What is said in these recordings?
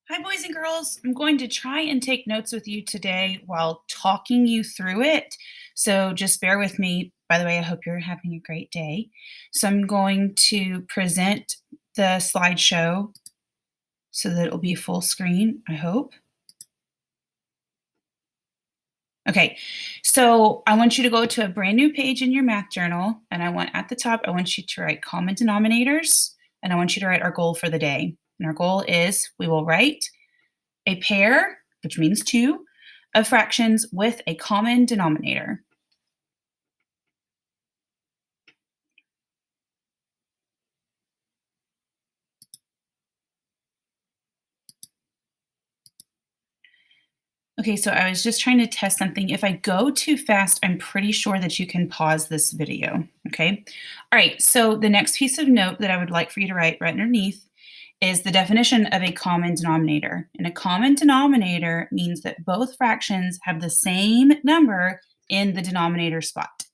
Hi, boys and girls. I'm going to try and take notes with you today while talking you through it. So just bear with me. By the way, I hope you're having a great day. So I'm going to present the slideshow so that it will be full screen, I hope. Okay, so I want you to go to a brand new page in your math journal, and I want at the top, I want you to write common denominators, and I want you to write our goal for the day. And our goal is we will write a pair, which means two, of fractions with a common denominator. Okay, so I was just trying to test something. If I go too fast, I'm pretty sure that you can pause this video, okay? All right, so the next piece of note that I would like for you to write right underneath is the definition of a common denominator. And a common denominator means that both fractions have the same number in the denominator spot.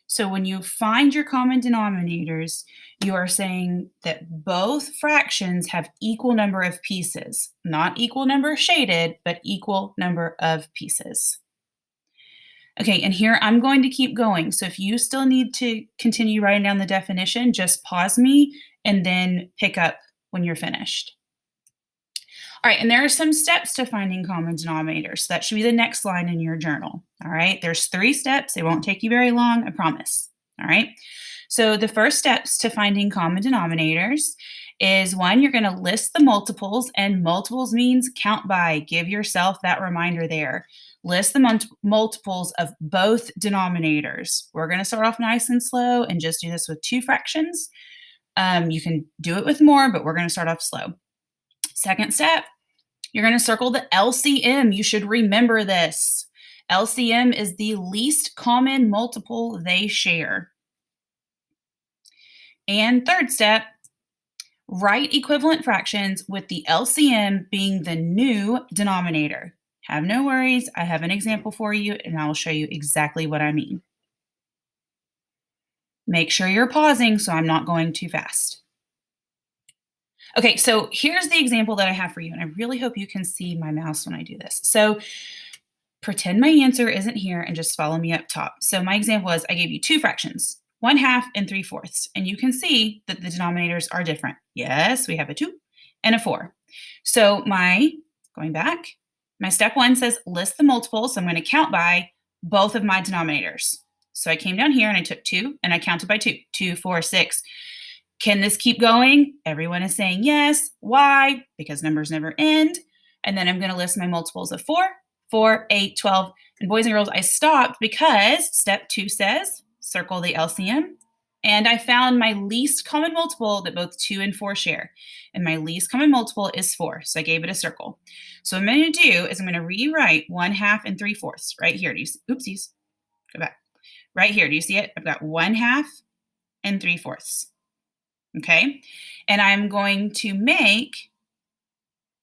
So when you find your common denominators, you are saying that both fractions have equal number of pieces, not equal number shaded, but equal number of pieces. Okay, and here I'm going to keep going. So if you still need to continue writing down the definition, just pause me and then pick up when you're finished. All right, and there are some steps to finding common denominators. So that should be the next line in your journal. All right, there's 3 steps. They won't take you very long, I promise. All right, so the first steps to finding common denominators is one, you're going to list the multiples, and multiples means count by. Give yourself that reminder there. List the multiples of both denominators. We're going to start off nice and slow and just do this with 2 fractions. You can do it with more, but we're going to start off slow. Second step, you're going to circle the LCM. You should remember this. LCM is the least common multiple they share. And third step, write equivalent fractions with the LCM being the new denominator. Have no worries. I have an example for you, and I will show you exactly what I mean. Make sure you're pausing so I'm not going too fast. Okay, so here's the example that I have for you, and I really hope you can see my mouse when I do this. So pretend my answer isn't here and just follow me up top. So my example was I gave you 2 fractions, 1/2 and 3/4, and you can see that the denominators are different. Yes, we have a 2 and a 4. So going back, my step 1 says list the multiples. So I'm going to count by both of my denominators. So I came down here and I took 2 and I counted by 2. 2, 4, 6. Can this keep going? Everyone is saying yes. Why? Because numbers never end. And then I'm going to list my multiples of 4, 4, 8, 12. And boys and girls, I stopped because step 2 says circle the LCM. And I found my least common multiple that both 2 and 4 share. And my least common multiple is 4. So I gave it a circle. So what I'm going to do is I'm going to rewrite 1/2 and 3/4 right here. Do you see? Oopsies. Go back. Right here. Do you see it? I've got 1/2 and 3/4. Okay, and I'm going to make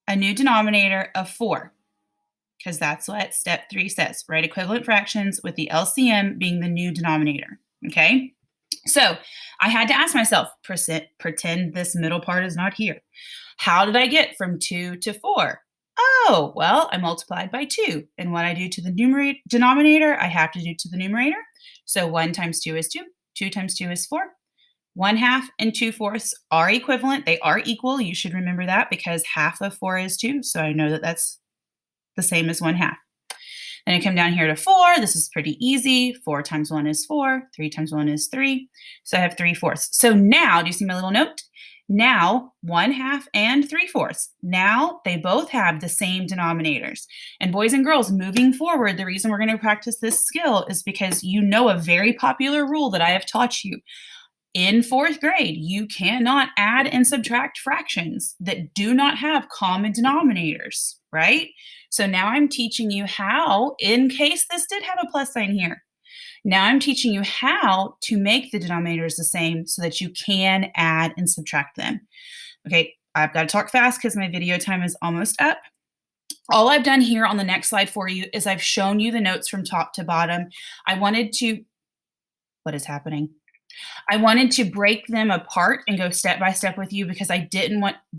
a new denominator of 4 because that's what step 3 says, right? Equivalent fractions with the LCM being the new denominator, okay? So I had to ask myself, pretend this middle part is not here. How did I get from 2 to 4? Oh, well, I multiplied by 2. And what I do to the denominator, I have to do to the numerator. So 1 times 2 is 2. 2 times 2 is 4. 1/2 and 2/4 are equivalent. They are equal. You should remember that because half of 4 is 2. So I know that that's the same as 1/2. Then I come down here to 4. This is pretty easy. 4 times 1 is 4. 3 times 1 is 3. So I have 3/4. So now, do you see my little note? Now, 1/2 and 3/4. Now they both have the same denominators. And boys and girls, moving forward, the reason we're going to practice this skill is because you know a very popular rule that I have taught you. In 4th grade, you cannot add and subtract fractions that do not have common denominators, right? So now I'm teaching you how, in case this did have a plus sign here, now I'm teaching you how to make the denominators the same so that you can add and subtract them. Okay, I've got to talk fast because my video time is almost up. All I've done here on the next slide for you is I've shown you the notes from top to bottom. What is happening? I wanted to break them apart and go step by step with you because I didn't want